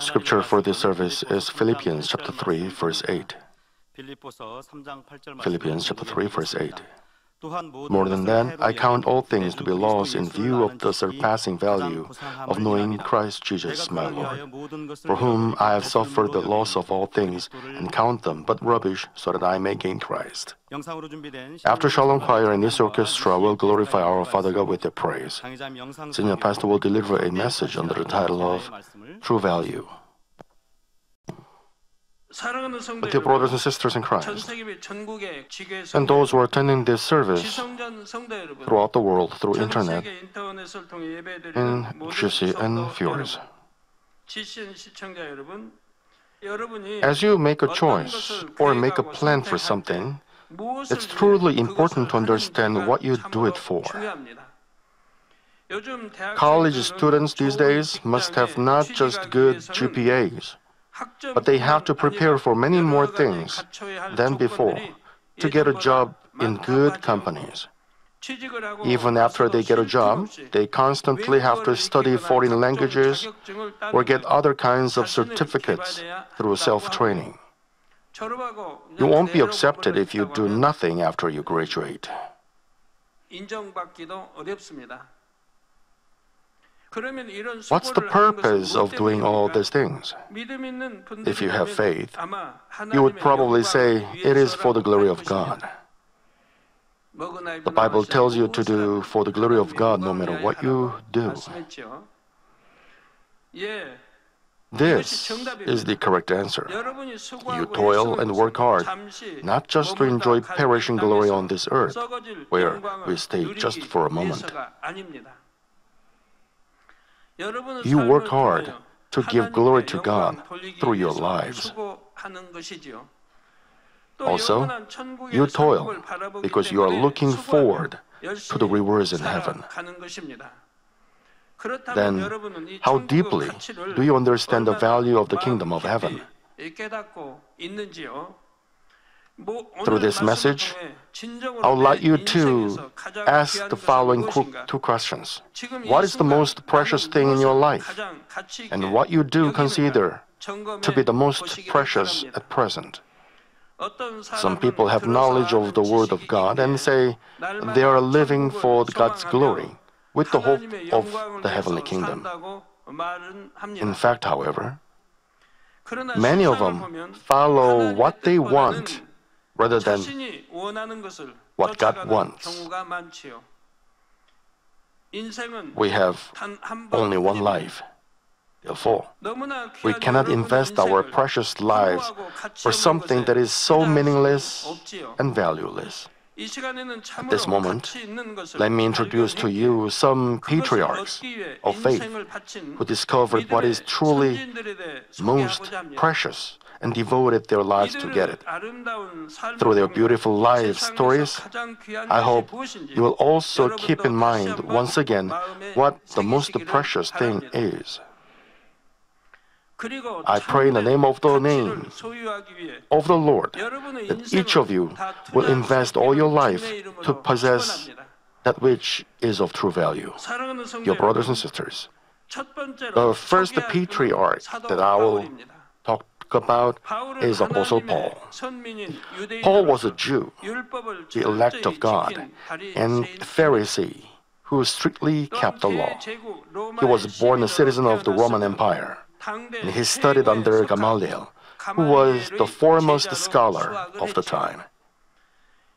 Scripture for this service is Philippians chapter 3, verse 8. Philippians chapter 3, verse 8. More than that, I count all things to be lost in view of the surpassing value of knowing Christ Jesus my Lord, for whom I have suffered the loss of all things and count them but rubbish so that I may gain Christ. After Shalom Choir and this orchestra will glorify our Father God with their praise, Senior Pastor will deliver a message under the title of True Value. Dear brothers and sisters in Christ, and those who are attending this service throughout the world through internet, in GC and viewers, as you make a choice or make a plan for something, it's truly important to understand what you do it for. College students these days must have not just good GPAs, but they have to prepare for many more things than before to get a job in good companies. Even after they get a job, they constantly have to study foreign languages or get other kinds of certificates through self-training. You won't be accepted if you do nothing after you graduate. What's the purpose of doing all these things? If you have faith, you would probably say it is for the glory of God. The Bible tells you to do for the glory of God no matter what you do. This is the correct answer. You toil and work hard, not just to enjoy perishing glory on this earth, where we stay just for a moment. You work hard to give glory to God through your lives. Also, you toil because you are looking forward to the rewards in heaven. Then, how deeply do you understand the value of the kingdom of heaven? Through this message, I would like you to ask the following two questions. What is the most precious thing in your life? And what you do consider to be the most precious at present? Some people have knowledge of the Word of God and say they are living for God's glory with the hope of the heavenly kingdom. In fact, however, many of them follow what they want rather than what God wants. We have only one life. Therefore, we cannot invest our precious lives for something that is so meaningless and valueless. At this moment, let me introduce to you some patriarchs of faith who discovered what is truly most precious and devoted their lives to get it. Through their beautiful life stories, I hope you will also keep in mind once again what the most precious thing is. I pray in the name of the Lord that each of you will invest all your life to possess that which is of true value. Your brothers and sisters, the first patriarch that I will talk about is Apostle Paul. Paul was a Jew, the elect of God, and Pharisee who strictly kept the law. He was born a citizen of the Roman Empire, and he studied under Gamaliel, who was the foremost scholar of the time.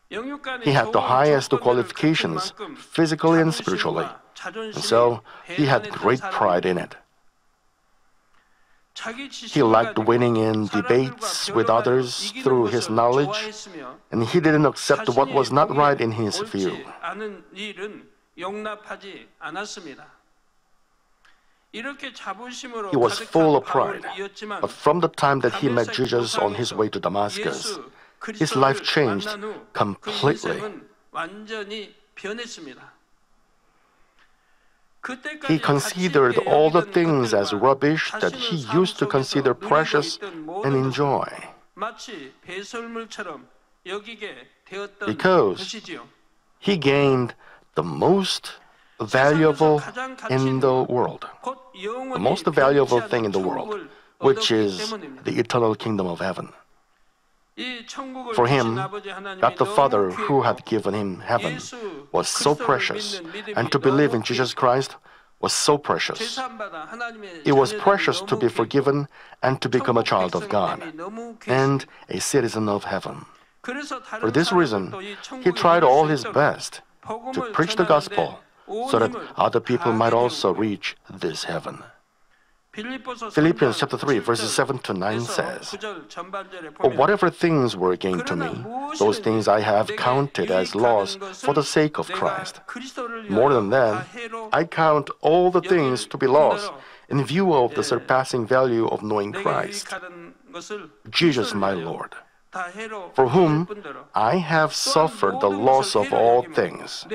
He had the highest qualifications physically and spiritually, and so he had great pride in it. He liked winning in debates with others through his knowledge, and he didn't accept what was not right in his view. He was full of pride, but from the time that he met Jesus on his way to Damascus, his life changed completely. He considered all the things as rubbish that he used to consider precious and enjoy, because he gained the most valuable in the world, the most valuable thing in the world, which is the eternal kingdom of heaven. For him, God the Father, who had given him heaven, was so precious, and to believe in Jesus Christ was so precious. It was precious to be forgiven and to become a child of God and a citizen of heaven. For this reason, he tried all his best to preach the gospel so that other people might also reach this heaven. Philippians chapter 3, verses 7 to 9 says, "Whatever things were gained to me, those things I have counted as loss for the sake of Christ. More than that, I count all the things to be lost in view of the surpassing value of knowing Christ, Jesus my Lord, for whom I have suffered the loss of all things,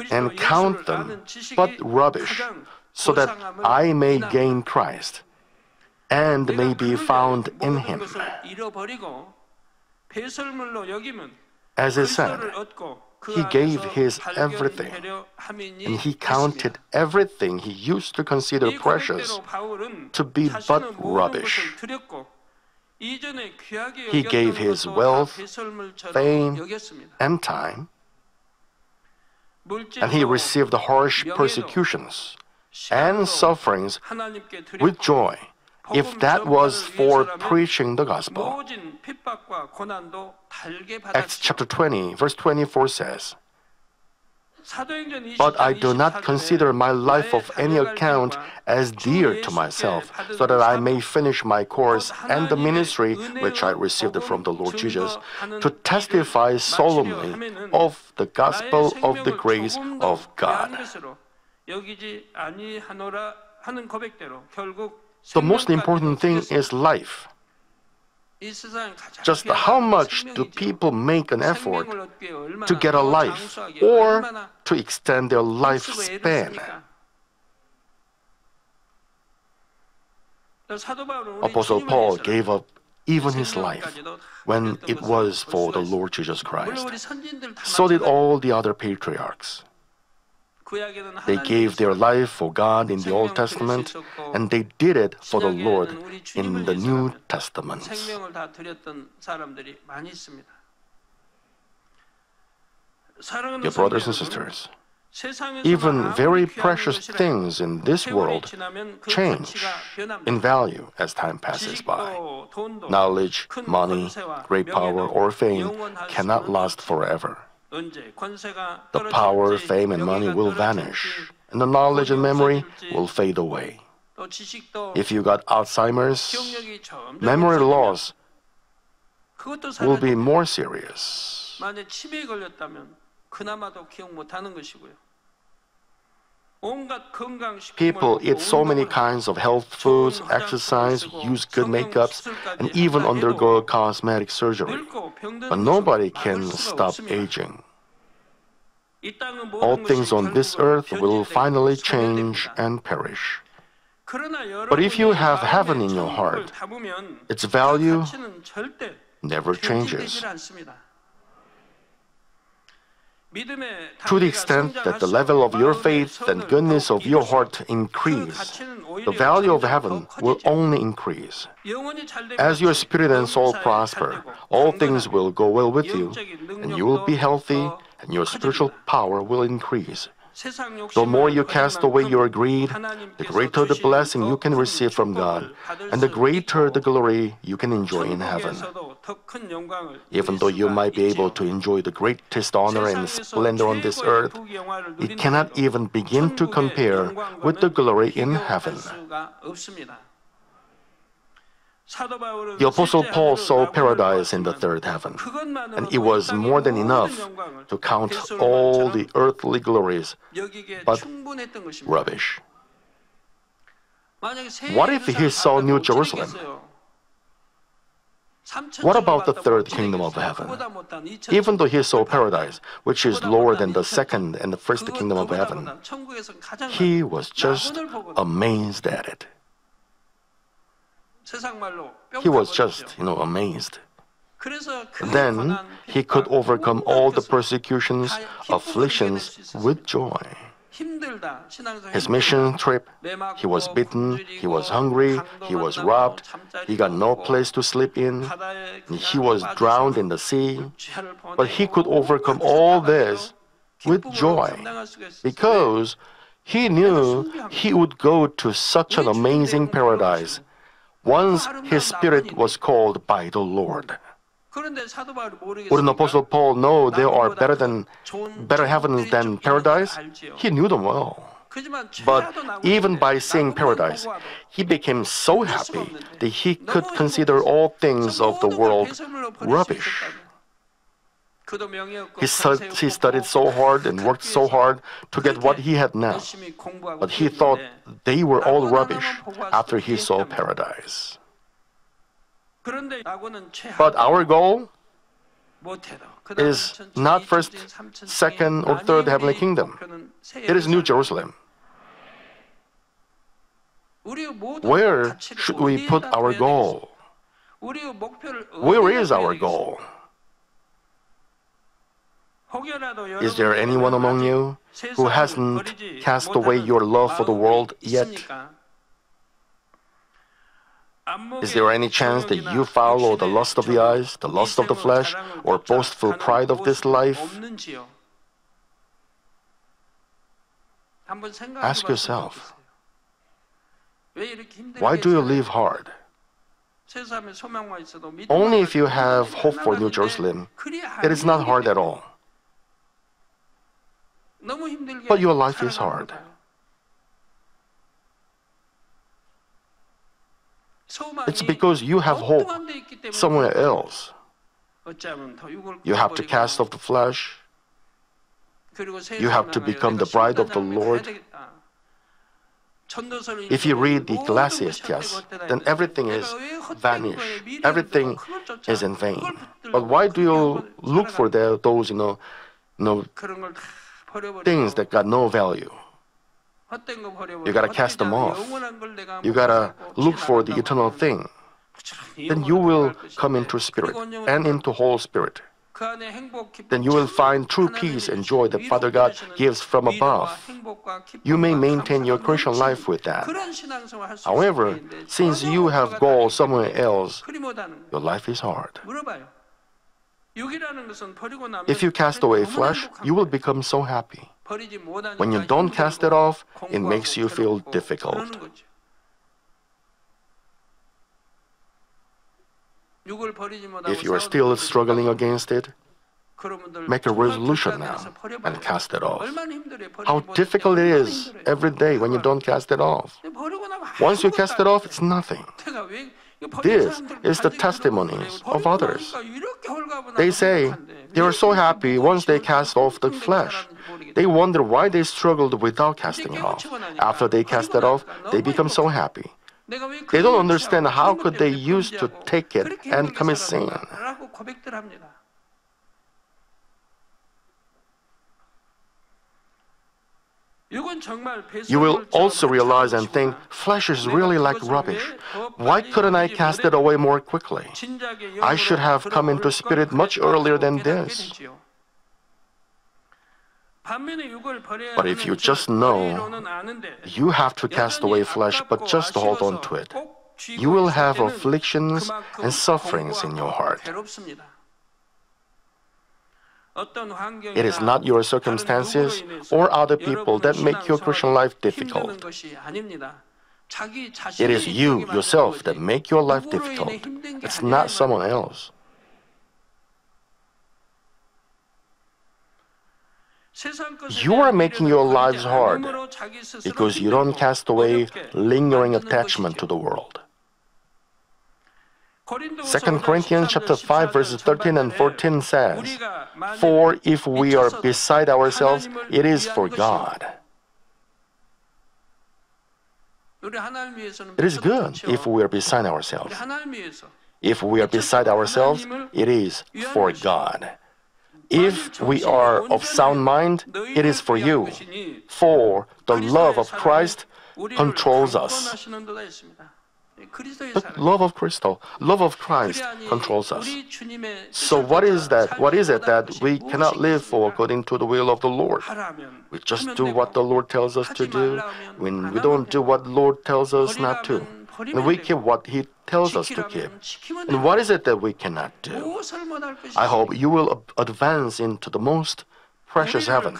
and count them but rubbish, so that I may gain Christ, and may be found in him." As is said, he gave his everything, and he counted everything he used to consider precious to be but rubbish. He gave his wealth, fame, and time, and he received the harsh persecutions and sufferings with joy, if that was for preaching the gospel. Acts chapter 20, verse 24 says, "But I do not consider my life of any account as dear to myself, so that I may finish my course and the ministry which I received from the Lord Jesus, to testify solemnly of the gospel of the grace of God." The most important thing is life. Just how much do people make an effort to get a life or to extend their lifespan? Apostle Paul gave up even his life when it was for the Lord Jesus Christ. So did all the other patriarchs. They gave their life for God in the Old Testament, and they did it for the Lord in the New Testament. Dear brothers and sisters, even very precious things in this world change in value as time passes by. Knowledge, money, great power, or fame cannot last forever. The power, fame, and money will vanish, and the knowledge and memory will fade away. If you got Alzheimer's, memory loss will be more serious. People eat so many kinds of health foods, exercise, use good makeups, and even undergo cosmetic surgery. But nobody can stop aging. All things on this earth will finally change and perish. But if you have heaven in your heart, its value never changes. To the extent that the level of your faith and goodness of your heart increase, the value of heaven will only increase. As your spirit and soul prosper, all things will go well with you, and you will be healthy, and your spiritual power will increase. The more you cast away your greed, the greater the blessing you can receive from God, and the greater the glory you can enjoy in heaven. Even though you might be able to enjoy the greatest honor and splendor on this earth, it cannot even begin to compare with the glory in heaven. The Apostle Paul saw paradise in the third heaven, and it was more than enough to count all the earthly glories, but rubbish. What if he saw New Jerusalem? What about the third kingdom of heaven? Even though he saw paradise, which is lower than the second and the first kingdom of heaven, he was just amazed at it. He was just, amazed. Then he could overcome all the persecutions, afflictions with joy. His mission trip, he was beaten, he was hungry, he was robbed, he got no place to sleep in, he was drowned in the sea, but he could overcome all this with joy because he knew he would go to such an amazing paradise once his spirit was called by the Lord. Wouldn't Apostle Paul know there are better heavens than paradise? He knew them well. But even by seeing paradise, he became so happy that he could consider all things of the world rubbish. He studied so hard and worked so hard to get what he had now. But he thought they were all rubbish after he saw paradise. But our goal is not first, second, or third heavenly kingdom. It is New Jerusalem. Where should we put our goal? Where is our goal? Is there anyone among you who hasn't cast away your love for the world yet? Is there any chance that you follow the lust of the eyes, the lust of the flesh, or boastful pride of this life? Ask yourself, why do you live hard? Only if you have hope for New Jerusalem, it is not hard at all. But your life is hard. It's because you have hope somewhere else. You have to cast off the flesh. You have to become the bride of the Lord. If you read Ecclesiastes, then everything is vanished. Everything is in vain. But why do you look for those things that got no value? You gotta cast them off. You gotta look for the eternal thing. Then you will come into spirit and into whole spirit. Then you will find true peace and joy that Father God gives from above. You may maintain your Christian life with that. However, since you have goals somewhere else, your life is hard. If you cast away flesh, you will become so happy. When you don't cast it off, it makes you feel difficult. If you are still struggling against it, make a resolution now and cast it off. How difficult it is every day when you don't cast it off. Once you cast it off, it's nothing. This is the testimonies of others. They say they were so happy once they cast off the flesh. They wonder why they struggled without casting it off. After they cast it off, they become so happy. They don't understand how could they used to take it and commit sin. You will also realize and think, flesh is really like rubbish. Why couldn't I cast it away more quickly? I should have come into spirit much earlier than this. But if you just know you have to cast away flesh, but just hold on to it, you will have afflictions and sufferings in your heart. It is not your circumstances or other people that make your Christian life difficult. It is you, yourself, that make your life difficult. It's not someone else. You are making your lives hard because you don't cast away lingering attachment to the world. 2 Corinthians chapter 5 verses 13 and 14 says, "For if we are beside ourselves, it is for God." It is good if we are beside ourselves. If we are beside ourselves, it is for God. If we are of sound mind, it is for you. For the love of Christ controls us. The love of Christ controls us. So what is that? What is it that we cannot live for according to the will of the Lord? We just do what the Lord tells us to do. When we don't do what the Lord tells us not to, and we keep what He tells us to keep. And what is it that we cannot do? I hope you will advance into the most precious heaven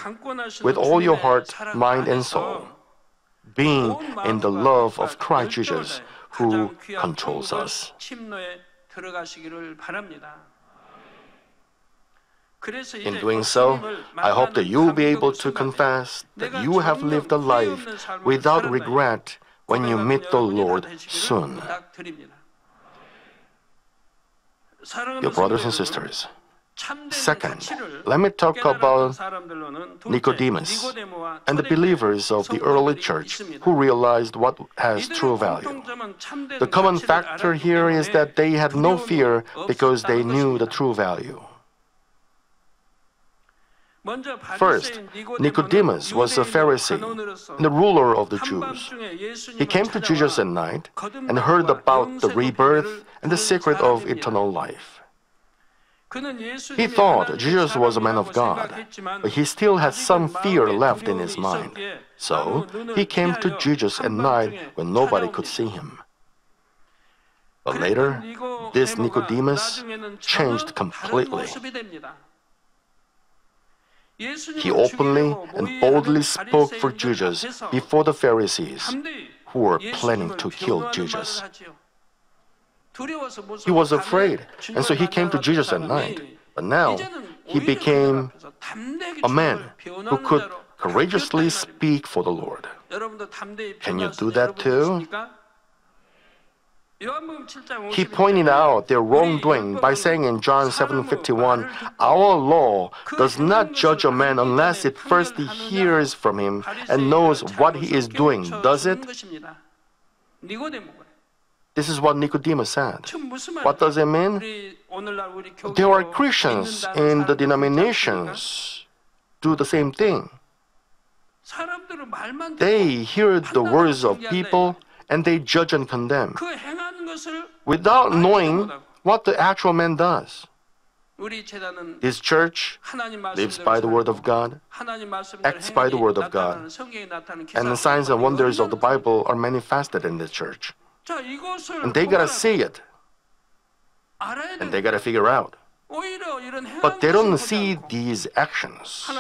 with all your heart, mind, and soul, being in the love of Christ Jesus, who controls us. In doing so, I hope that you will be able to confess that you have lived a life without regret when you meet the Lord soon. Your brothers and sisters, second, let me talk about Nicodemus and the believers of the early church who realized what has true value. The common factor here is that they had no fear because they knew the true value. First, Nicodemus was a Pharisee and the ruler of the Jews. He came to Jesus at night and heard about the rebirth and the secret of eternal life. He thought Jesus was a man of God, but he still had some fear left in his mind. So he came to Jesus at night when nobody could see him. But later, this Nicodemus changed completely. He openly and boldly spoke for Jesus before the Pharisees, who were planning to kill Jesus. He was afraid, and so he came to Jesus at night. But now, he became a man who could courageously speak for the Lord. Can you do that too? He pointed out their wrongdoing by saying in John 7:51, "Our law does not judge a man unless it first hears from him and knows what he is doing, does it?" This is what Nicodemus said. What does it mean? There are Christians in the denominations do the same thing. They hear the words of people and they judge and condemn without knowing what the actual man does. This church lives by the Word of God, acts by the Word of God, and the signs and wonders of the Bible are manifested in this church. And they gotta see it, and they gotta figure out. But they don't see these actions,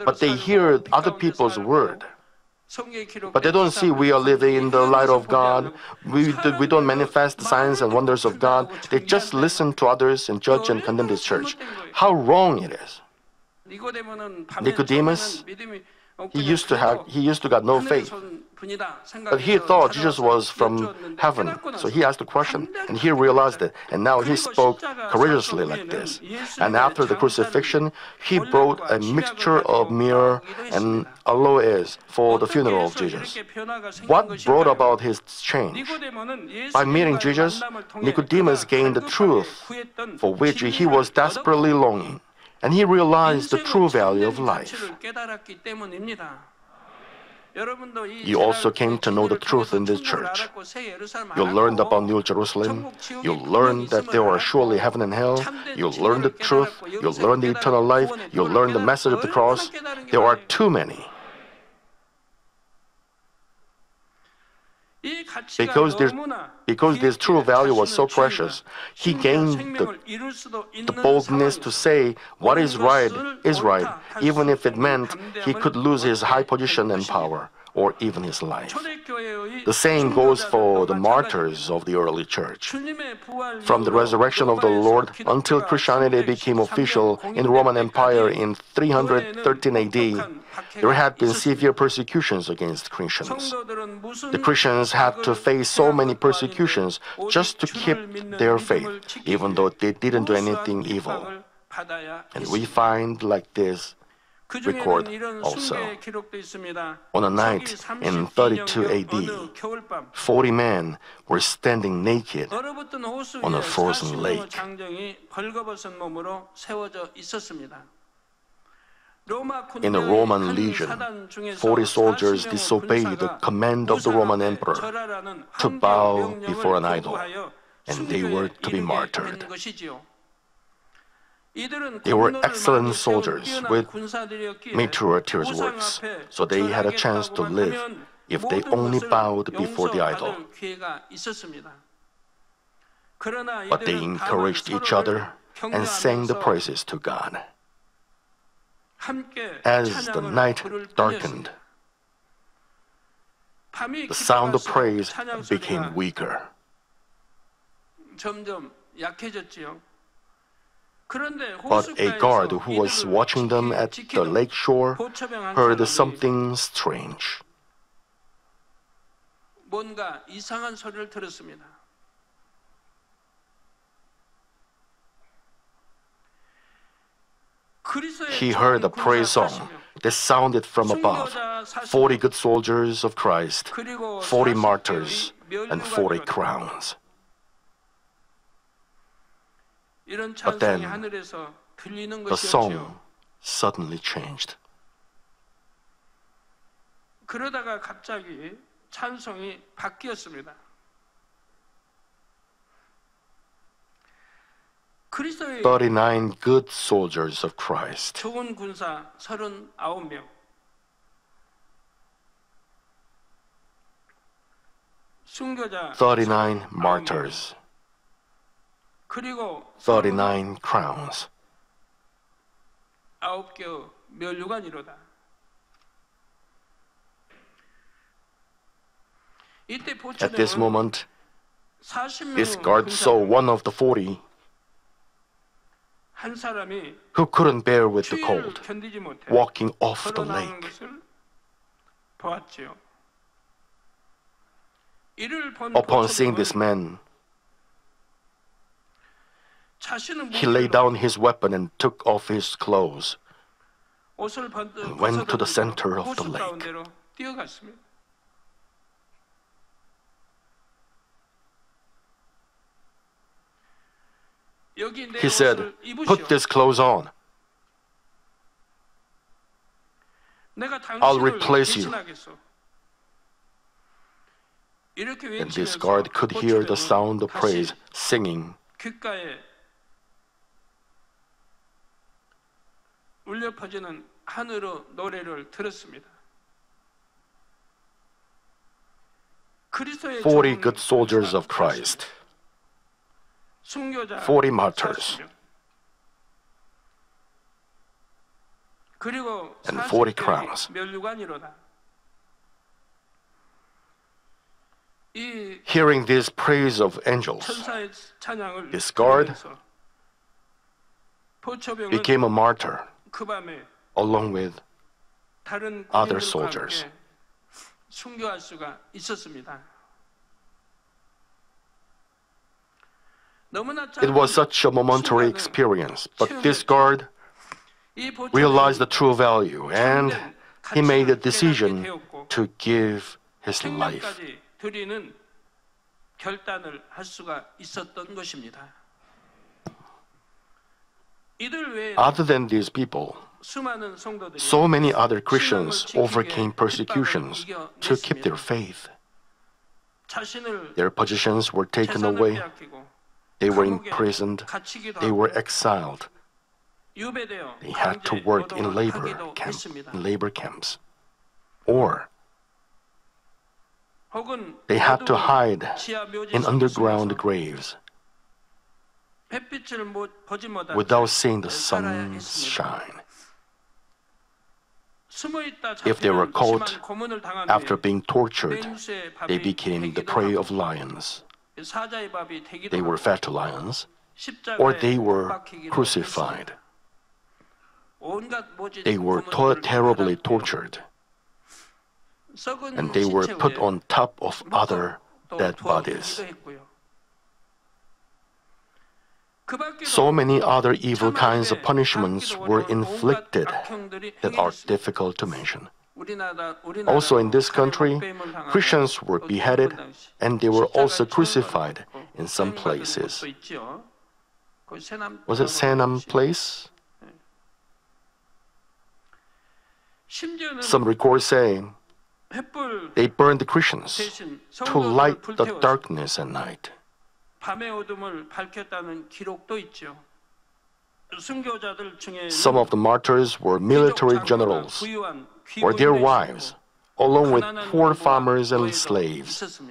but they hear other people's word. But they don't see we are living in the light of God. We don't manifest the signs and wonders of God. They just listen to others and judge and condemn this church. How wrong it is. Nicodemus, he used to got no faith. But he thought Jesus was from heaven. So he asked a question, and he realized it. And now he spoke courageously like this. And after the crucifixion, he brought a mixture of myrrh and aloes for the funeral of Jesus. What brought about his change? By meeting Jesus, Nicodemus gained the truth for which he was desperately longing. And he realized the true value of life. You also came to know the truth in this church. You learned about New Jerusalem. You learned that there are surely heaven and hell. You learned the truth. You learned the eternal life. You learned the message of the cross. There are too many. Because this true value was so precious, he gained the boldness to say what is right, even if it meant he could lose his high position and power, or even his life. The same goes for the martyrs of the early church. From the resurrection of the Lord until Christianity became official in the Roman Empire in 313 AD, there had been severe persecutions against Christians. The Christians had to face so many persecutions just to keep their faith, even though they didn't do anything evil. And we find like this record also. On a night in 32 AD, 40 men were standing naked on a frozen lake. In a Roman legion, 40 soldiers disobeyed the command of the Roman emperor to bow before an idol, and they were to be martyred. They were excellent soldiers with meritorious works, so they had a chance to live if they only bowed before the idol. But they encouraged each other and sang the praises to God. As the night darkened, the sound of praise became weaker. But a guard who was watching them at the lake shore heard something strange. 뭔가 이상한 소리를 들었습니다. He heard a praise song that sounded from above. 40 good soldiers of Christ, 40 martyrs, and 40 crowns. But then the song suddenly changed. 그러다가 갑자기 찬송이 바뀌었습니다. 39 good soldiers of Christ. 좋은 군사 39명. 순교자 39 martyrs. 그리고 39 crowns. 9개 면류관이로다. At this moment, this guard saw one of the 40 who couldn't bear with the cold, walking off the lake. Upon seeing this man, he laid down his weapon and took off his clothes and went to the center of the lake. He said, "Put this clothes on. I'll replace you." And this guard could hear the sound of praise singing. 울려 퍼지는 하늘의 노래를 들었습니다. 40 good soldiers of Christ, 40 martyrs, and 40 crowns. Hearing this praise of angels, this guard became a martyr along with other soldiers. It was such a momentary experience, but this guard realized the true value and he made a decision to give his life. Other than these people, so many other Christians overcame persecutions to keep their faith. Their positions were taken away. They were imprisoned. They were exiled. They had to work in labor camps. Or they had to hide in underground graves without seeing the sun's shine. If they were caught after being tortured, they became the prey of lions. They were fed to lions, or they were crucified. They were terribly tortured, and they were put on top of other dead bodies. So many other evil kinds of punishments were inflicted that are difficult to mention. Also in this country, Christians were beheaded and they were also crucified in some places. Was it Sanam place? 심지어는 Some records say 횃불 they burned the Christians 대신 to light 성도들을 the 불태웠습니다. darkness at night. 밤의 어둠을 밝혔다는 기록도 있죠. 순교자들 중에 Some of the martyrs were military generals or their wives, along with poor farmers and slaves.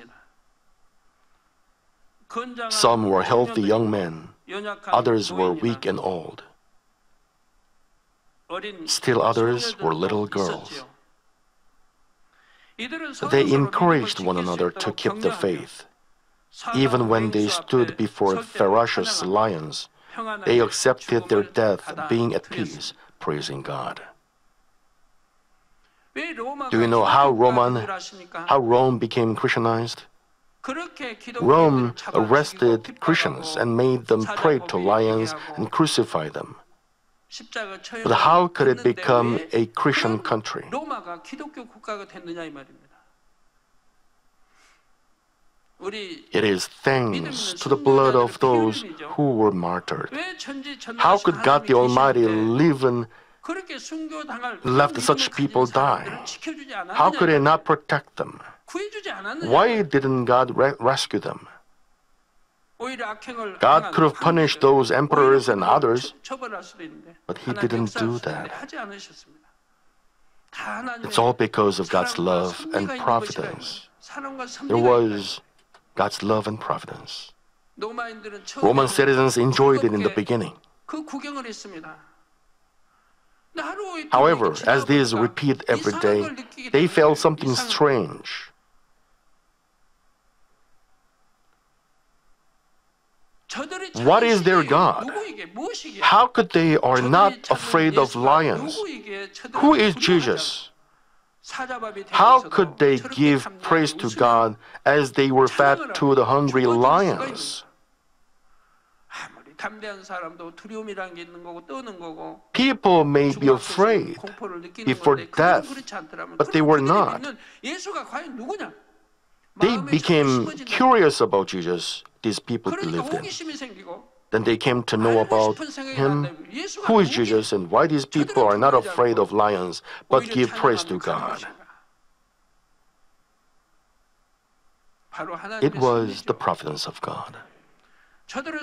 Some were healthy young men, others were weak and old. Still others were little girls. They encouraged one another to keep the faith. Even when they stood before ferocious lions, they accepted their death being at peace, praising God. Do you know how Rome became Christianized? Rome arrested Christians and made them pray to lions and crucify them. But how could it become a Christian country? It is thanks to the blood of those who were martyred. How could God the Almighty left such people die? How could He not protect them? Why didn't God rescue them? God could have punished those emperors and others, but He didn't do that. It's all because of God's love and providence. There was God's love and providence. Roman citizens enjoyed it in the beginning. However, as these repeat every day, they felt something strange. What is their God? How could they are not afraid of lions? Who is Jesus? How could they give praise to God as they were fed to the hungry lions? People may be afraid before death, but they were not. They became curious about Jesus, these people believed in. Then they came to know about Him, who is Jesus, and why these people are not afraid of lions, but give praise to God. It was the providence of God.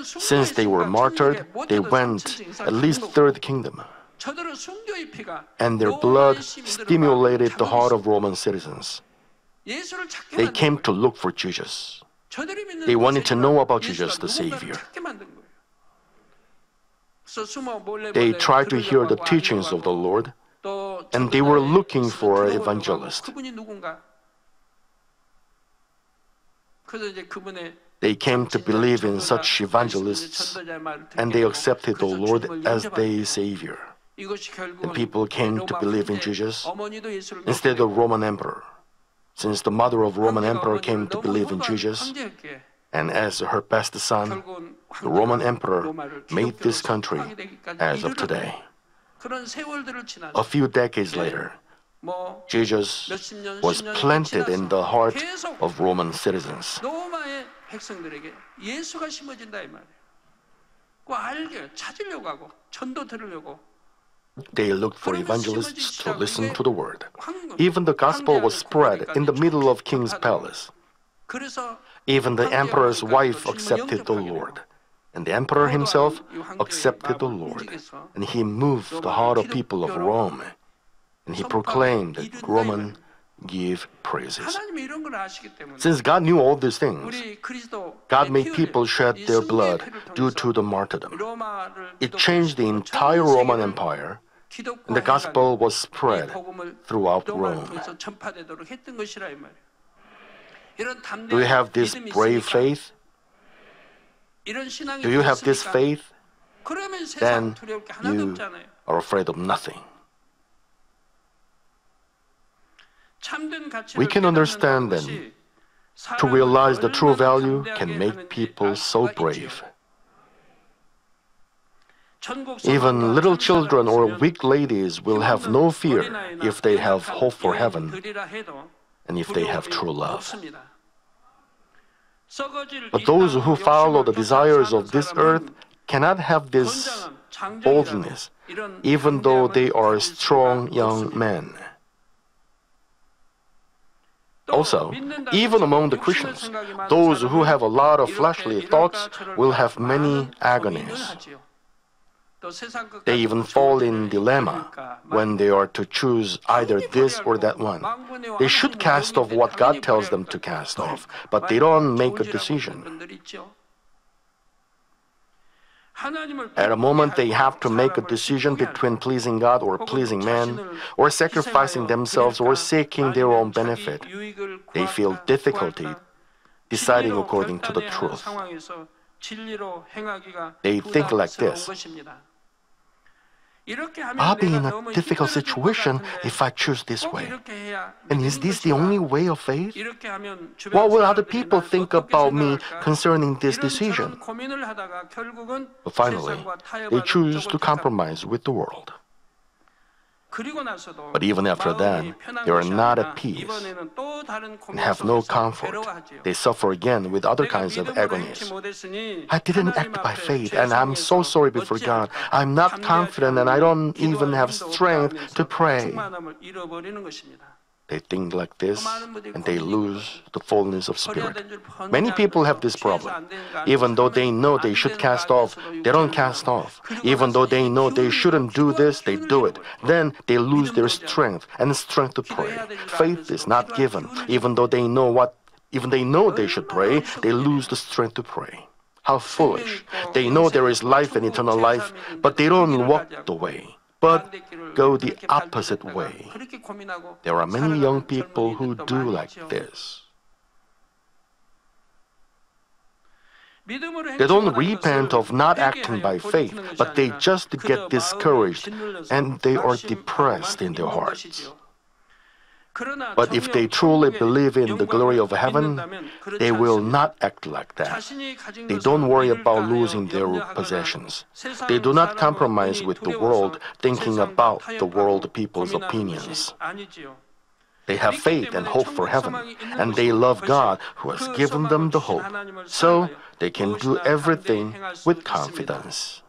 Since they were martyred, they went at least third kingdom, and their blood stimulated the heart of Roman citizens. They came to look for Jesus. They wanted to know about Jesus, the Savior. They tried to hear the teachings of the Lord, and they were looking for an evangelist. They came to believe in such evangelists, and they accepted the Lord as their Savior. And people came to believe in Jesus instead of Roman emperor. Since the mother of Roman emperor came to believe in Jesus, and as her best son, the Roman emperor made this country as of today. A few decades later, Jesus was planted in the heart of Roman citizens. They looked for evangelists to listen to the word. Even the gospel was spread in the middle of king's palace. Even the emperor's wife accepted the Lord. And the emperor himself accepted the Lord. And he moved the heart of people of Rome. And he proclaimed that Roman give praises. Since God knew all these things, God made people shed their blood due to the martyrdom. It changed the entire Roman Empire, and the gospel was spread throughout Rome. Do you have this brave faith? Do you have this faith? Then you are afraid of nothing. We can understand then, to realize the true value can make people so brave. Even little children or weak ladies will have no fear if they have hope for heaven and if they have true love. But those who follow the desires of this earth cannot have this boldness, even though they are strong young men. Also, even among the Christians, those who have a lot of fleshly thoughts will have many agonies. They even fall in dilemma when they are to choose either this or that one. They should cast off what God tells them to cast off, but they don't make a decision. At a moment they have to make a decision between pleasing God or pleasing man, or sacrificing themselves or seeking their own benefit. They feel difficulty deciding according to the truth. They think like this: I'll be in a difficult situation if I choose this way. And is this the only way of faith? What will other people think about me concerning this decision? But finally, they choose to compromise with the world. But even after that, they are not at peace and have no comfort. They suffer again with other kinds of agonies. I didn't act by faith, and I'm so sorry before God. I'm not confident, and I don't even have strength to pray. They think like this, and they lose the fullness of spirit. Many people have this problem. Even though they know they should cast off, they don't cast off. Even though they know they shouldn't do this, they do it. Then they lose their strength and strength to pray. Faith is not given. Even though they know they should pray, they lose the strength to pray. How foolish. They know there is life and eternal life, but they don't walk the way, but go the opposite way. There are many young people who do like this. They don't repent of not acting by faith, but they just get discouraged and they are depressed in their hearts. But if they truly believe in the glory of heaven, they will not act like that. They don't worry about losing their possessions. They do not compromise with the world, thinking about the world people's opinions. They have faith and hope for heaven, and they love God who has given them the hope, so they can do everything with confidence.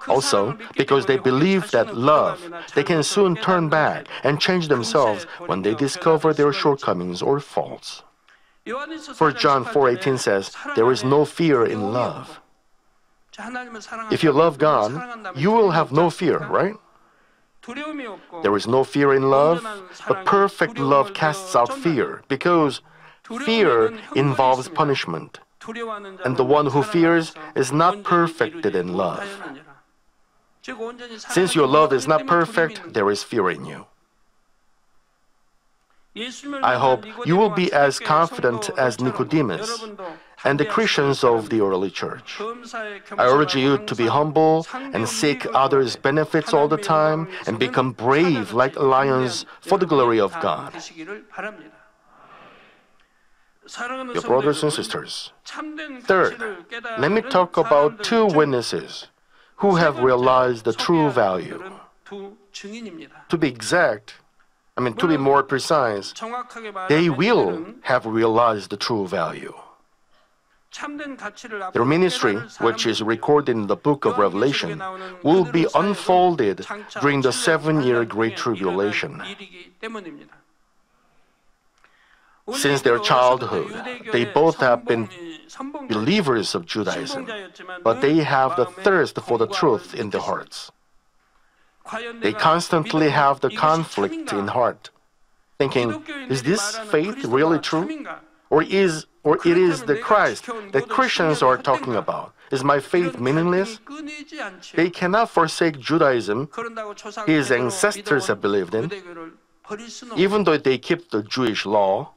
Also, because they believe that love, they can soon turn back and change themselves when they discover their shortcomings or faults. 1 John 4:18 says, there is no fear in love. If you love God, you will have no fear, right? There is no fear in love, but perfect love casts out fear, because fear involves punishment, and the one who fears is not perfected in love. Since your love is not perfect, there is fear in you. I hope you will be as confident as Nicodemus and the Christians of the early church. I urge you to be humble and seek others' benefits all the time and become brave like lions for the glory of God. Your brothers and sisters, third, let me talk about two witnesses who have realized the true value. To be exact, to be more precise, they will have realized the true value. Their ministry, which is recorded in the book of Revelation, will be unfolded during the 7-year Great Tribulation. Since their childhood, they both have been believers of Judaism, but they have the thirst for the truth in their hearts. They constantly have the conflict in heart, thinking, is this faith really true? Or it is the Christ that Christians are talking about? Is my faith meaningless? They cannot forsake Judaism his ancestors have believed in. Even though they keep the Jewish law,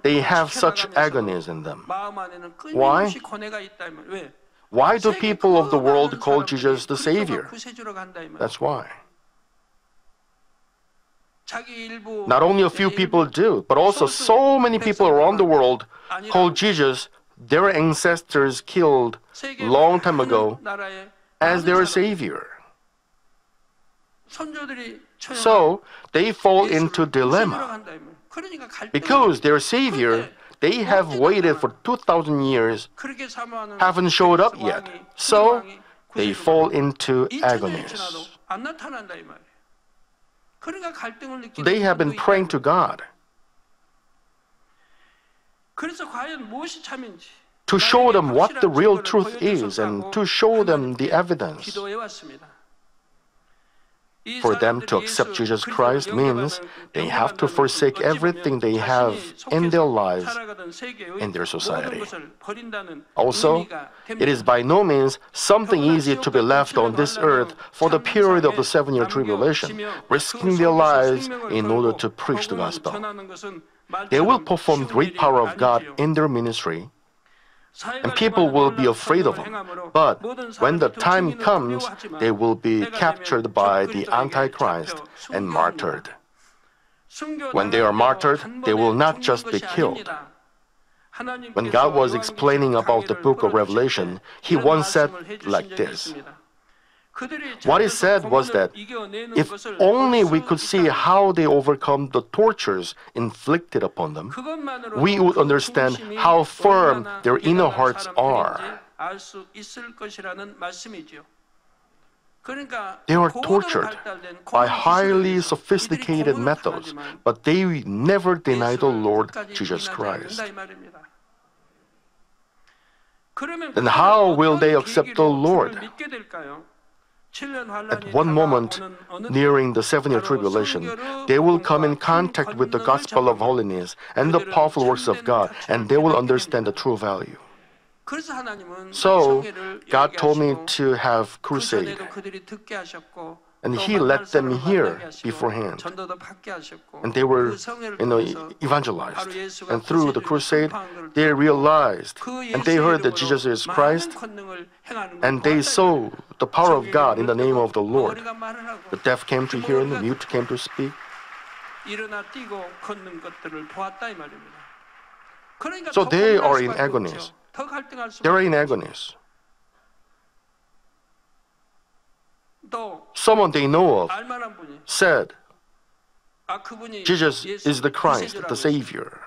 they have such agonies in them. Why? Why do people of the world call Jesus the Savior? That's why. Not only a few people do, but also so many people around the world call Jesus their ancestors killed long time ago as their Savior. So they fall into dilemma. Because their Savior, they have waited for 2,000 years, haven't showed up yet. So they fall into agonies. They have been praying to God. 그래서 과연 무엇이 참인지 to show them what the real truth is and to show them the evidence. 기도해 왔습니다. For them to accept Jesus Christ means they have to forsake everything they have in their lives, in their society. Also, it is by no means something easy to be left on this earth for the period of the 7-year tribulation, risking their lives in order to preach the gospel. They will perform great power of God in their ministry, and people will be afraid of them. But when the time comes, they will be captured by the Antichrist and martyred. When they are martyred, they will not just be killed. When God was explaining about the book of Revelation, He once said like this. What He said was that if only we could see how they overcome the tortures inflicted upon them, we would understand how firm their inner hearts are. They are tortured by highly sophisticated methods, but they never deny the Lord Jesus Christ. Then how will they accept the Lord? At one moment, nearing the 7-year tribulation, they will come in contact with the gospel of holiness and the powerful works of God, and they will understand the true value. So, God told me to have crusade, and He let them hear beforehand. And they were, evangelized. And through the crusade, they realized, and they heard that Jesus is Christ, and they saw the power of God in the name of the Lord. The deaf came to hear, and the mute came to speak. So they are in agonies. They are in agonies. Someone they know of said, Jesus is the Christ, the Savior.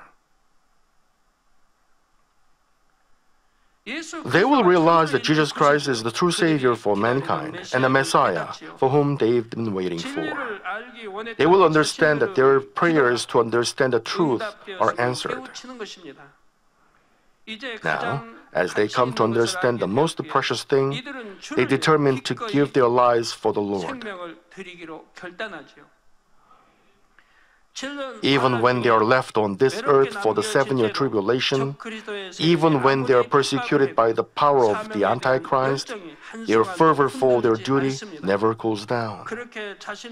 They will realize that Jesus Christ is the true Savior for mankind and the Messiah for whom they've been waiting for. They will understand that their prayers to understand the truth are answered. Now, as they come to understand the most precious thing, they determine to give their lives for the Lord. Even when they are left on this earth for the 7-year tribulation, even when they are persecuted by the power of the Antichrist, their fervor for their duty never cools down.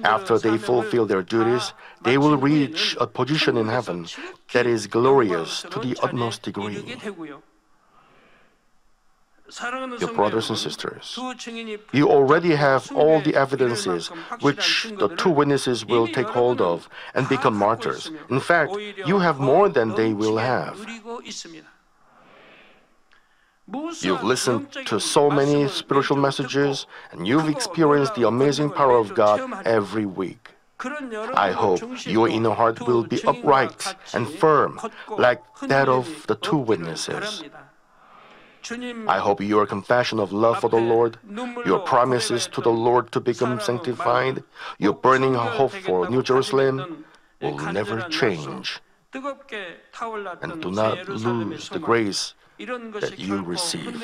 After they fulfill their duties, they will reach a position in heaven that is glorious to the utmost degree. Your brothers and sisters, you already have all the evidences which the 2 witnesses will take hold of and become martyrs. In fact, you have more than they will have. You've listened to so many spiritual messages, and you've experienced the amazing power of God every week. I hope your inner heart will be upright and firm, like that of the 2 witnesses. I hope your confession of love for the Lord, your promises to the Lord to become sanctified, your burning hope for New Jerusalem will never change. And do not lose the grace that you receive.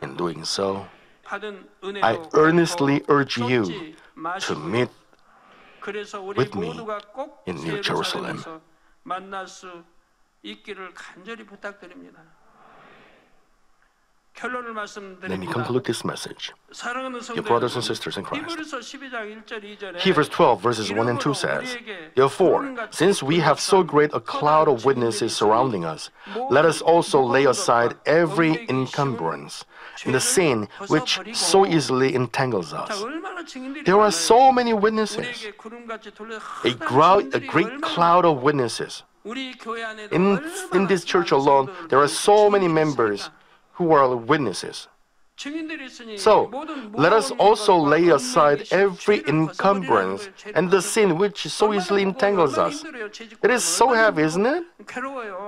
In doing so, I earnestly urge you to meet with me in New Jerusalem. Let me conclude this message. Your brothers and sisters in Christ. Hebrews 12 verses 1 and 2 says, Therefore, since we have so great a cloud of witnesses surrounding us, let us also lay aside every encumbrance and the sin which so easily entangles us. There are so many witnesses, a great cloud of witnesses. In this church alone, there are so many members who are witnesses. So, let us also lay aside every encumbrance and the sin which so easily entangles us. It is so heavy, isn't it?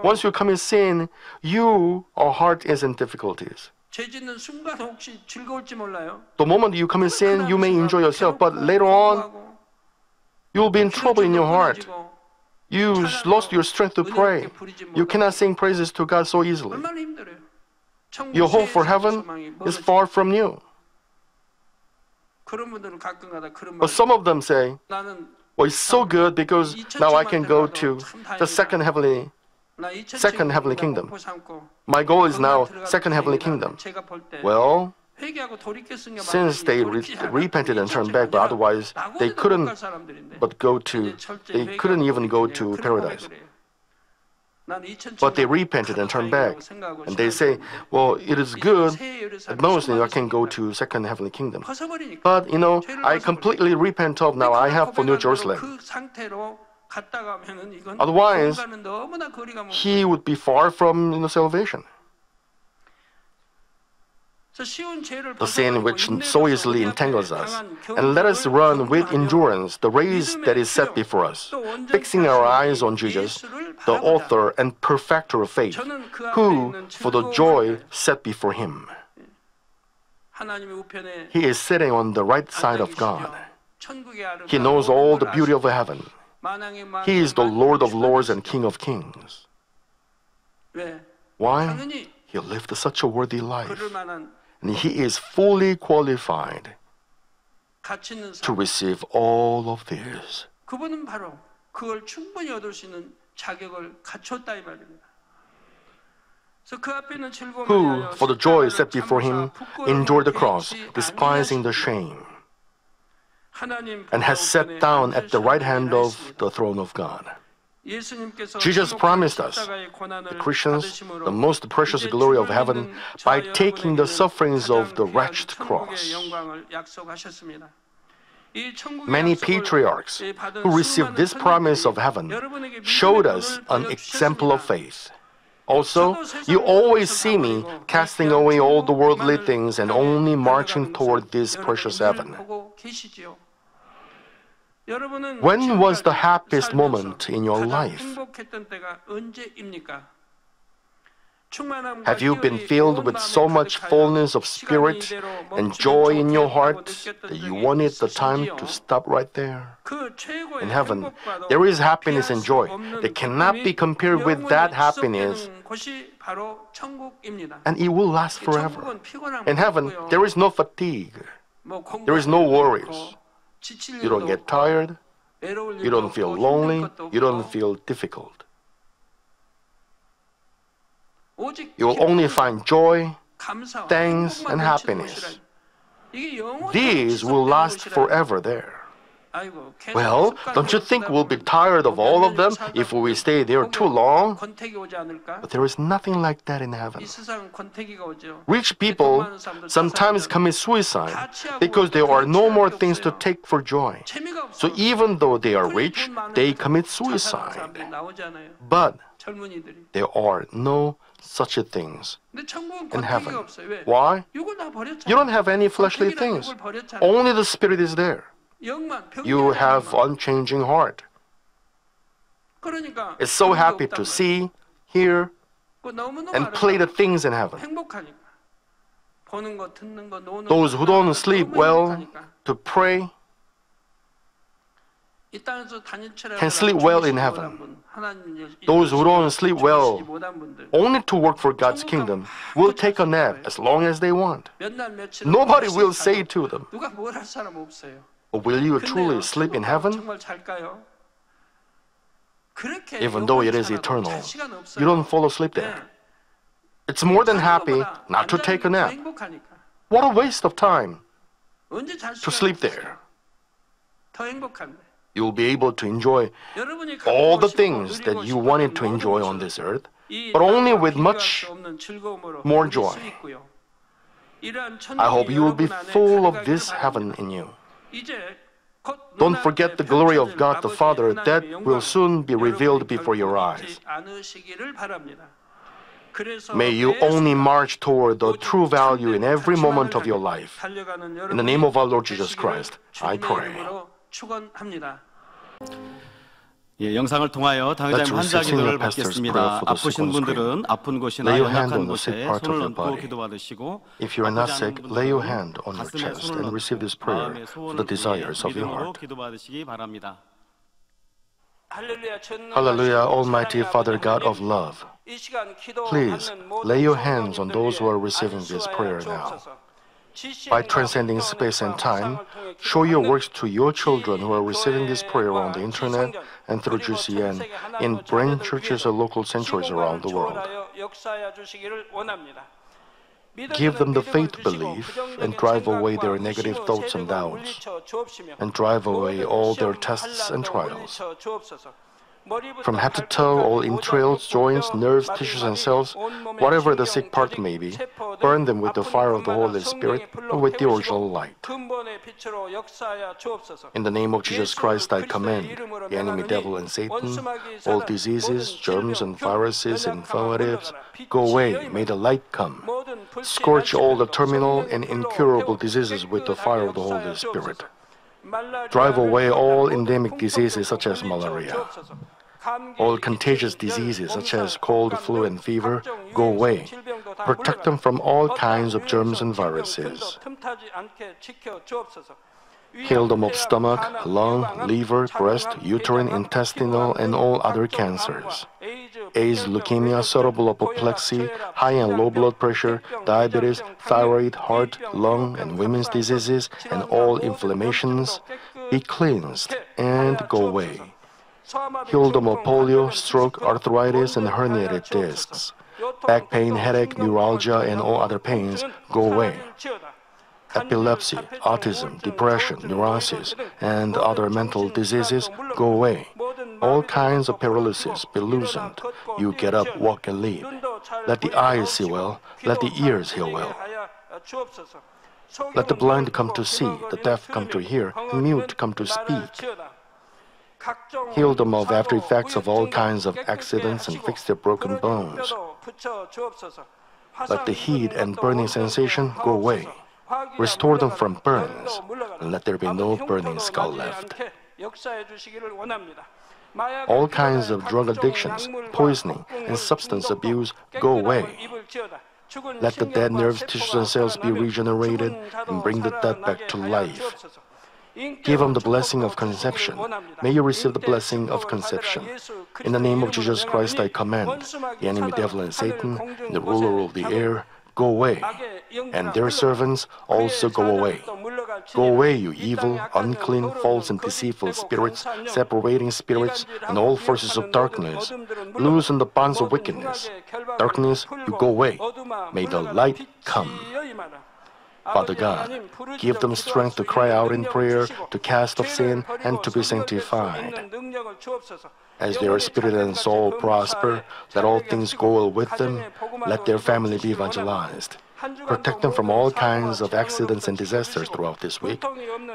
Once you come in sin, your heart is in difficulties. The moment you come in sin, you may enjoy yourself, but later on, you will be in trouble in your heart. You lost your strength to pray. You cannot sing praises to God so easily. 얼마나 힘들어요. Your hope for heaven is far from you. 그런 분들은 가끔가다 그런 말. But some of them say, 나는 well, it's so good because now I can go to the second heavenly kingdom. My goal is now second heavenly kingdom. Well, since they repented and turned back, but otherwise they couldn't even go to paradise. But they repented and turned back, and they say, well, it is good, at most I can go to second heavenly kingdom. But, I completely repent of now I have for New Jerusalem. Otherwise, he would be far from salvation. The sin which so easily entangles us, and let us run with endurance the race that is set before us, fixing our eyes on Jesus, the author and perfecter of faith, who, for the joy set before him, he is sitting on the right side of God. He knows all the beauty of heaven. He is the Lord of lords and King of kings. Why? He lived such a worthy life. And he is fully qualified to receive all of this. 그분은 바로 그걸 충분히 얻을 수 있는 자격을 갖췄다 이 말입니다. Who, for the joy set before him, endured the cross, despising the shame, and has sat down at the right hand of the throne of God. Jesus promised us, the Christians, the most precious glory of heaven by taking the sufferings of the wretched cross. Many patriarchs who received this promise of heaven showed us an example of faith. Also, you always see me casting away all the worldly things and only marching toward this precious heaven. When was the happiest moment in your life? Have you been filled with so much fullness of spirit and joy in your heart that you wanted the time to stop right there? In heaven, there is happiness and joy that cannot be compared with that happiness, and it will last forever. In heaven, there is no fatigue. There is no worries. You don't get tired. You don't feel lonely. You don't feel difficult. You will only find joy, thanks, and happiness. These will last forever there. Well, don't you think we'll be tired of all of them if we stay there too long? But there is nothing like that in heaven. Rich people sometimes commit suicide because there are no more things to take for joy. So even though they are rich, they commit suicide. But there are no such things in heaven. Why? You don't have any fleshly things. Only the Spirit is there. You have unchanging heart. It's so happy to see, hear, and play the things in heaven. Those who don't sleep well to pray can sleep well in heaven. Those who don't sleep well only to work for God's kingdom will take a nap as long as they want. Nobody will say to them, will you truly sleep in heaven? Even though it is eternal, you don't fall asleep there. It's more than happy not to take a nap. What a waste of time to sleep there. You'll be able to enjoy all the things that you wanted to enjoy on this earth, but only with much more joy. I hope you will be full of this heaven in you. Don't forget the glory of God the Father that will soon be revealed before your eyes. May you only march toward the true value in every moment of your life. In the name of our Lord Jesus Christ, I pray. 예, 영상을 통하여 당회자님 환자 기도를 받겠습니다. 아프신 분들은 아픈 곳이나 연약한 곳에 손을 얹고 기도받으시고 If you are not sick, lay your hand on your chest and receive this prayer for the desires of your heart. 기도받으시기 바랍니다. Hallelujah, Almighty Father God of love. Please lay your hands on those who are receiving this prayer now. By transcending space and time, show your works to your children who are receiving this prayer on the internet and through GCN in brain churches or local sanctuaries around the world. Give them the faith to believe and drive away their negative thoughts and doubts, and drive away all their tests and trials. From head to toe, all entrails, joints, nerves, tissues, and cells, whatever the sick part may be, burn them with the fire of the Holy Spirit and with the original light. In the name of Jesus Christ, I command the enemy devil and Satan, all diseases, germs, and viruses, infirmities, go away, may the light come. Scorch all the terminal and incurable diseases with the fire of the Holy Spirit. Drive away all endemic diseases such as malaria. All contagious diseases such as cold, flu, and fever, go away. Protect them from all kinds of germs and viruses. Heal them of stomach, lung, liver, breast, uterine, intestinal, and all other cancers. AIDS, leukemia, cerebral apoplexy, high and low blood pressure, diabetes, thyroid, heart, lung, and women's diseases, and all inflammations, be cleansed and go away. Heal them of polio, stroke, arthritis, and herniated discs. Back pain, headache, neuralgia, and all other pains, go away. Epilepsy, autism, depression, neurosis, and other mental diseases, go away. All kinds of paralysis be loosened. You get up, walk, and leap. Let the eyes see well. Let the ears hear well. Let the blind come to see, the deaf come to hear, and mute come to speak. Heal them of after effects of all kinds of accidents and fix their broken bones. Let the heat and burning sensation go away. Restore them from burns, and let there be no burning skull left. All kinds of drug addictions, poisoning, and substance abuse go away. Let the dead nerves, tissues, and cells be regenerated and bring the dead back to life. Give them the blessing of conception. May you receive the blessing of conception. In the name of Jesus Christ, I command the enemy devil and Satan, and the ruler of the air, go away, and their servants also go away. Go away, you evil, unclean, false, and deceitful spirits, separating spirits, and all forces of darkness. Loosen the bonds of wickedness. Darkness, you go away. May the light come. Father God, give them strength to cry out in prayer, to cast off sin, and to be sanctified. As their spirit and soul prosper, let all things go well with them. Let their family be evangelized. Protect them from all kinds of accidents and disasters throughout this week.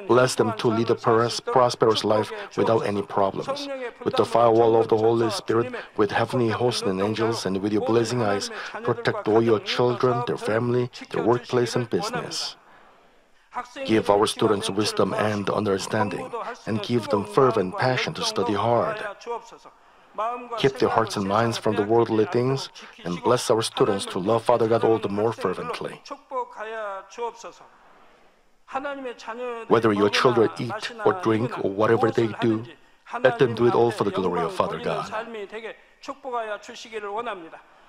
Bless them to lead a prosperous life without any problems. With the firewall of the Holy Spirit, with heavenly hosts and angels, and with your blazing eyes, protect all your children, their family, their workplace, and business. Give our students wisdom and understanding, and give them fervent passion to study hard. Keep their hearts and minds from the worldly things, and bless our students to love Father God all the more fervently. Whether your children eat or drink or whatever they do, let them do it all for the glory of Father God.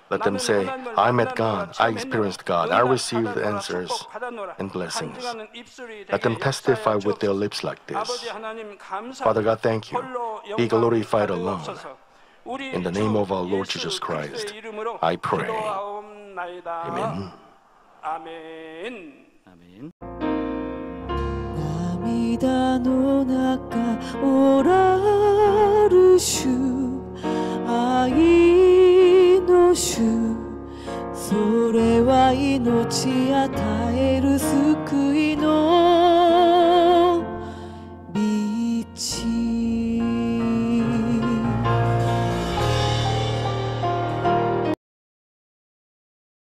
Let them say, I met God, I experienced God, I received answers and blessings. Let them testify with their lips like this. Father God, thank you. Be glorified alone. In the name of our Lord Jesus Christ, I pray. Amen. 아멘. 涙の中おらる主愛の主それは命与える救いの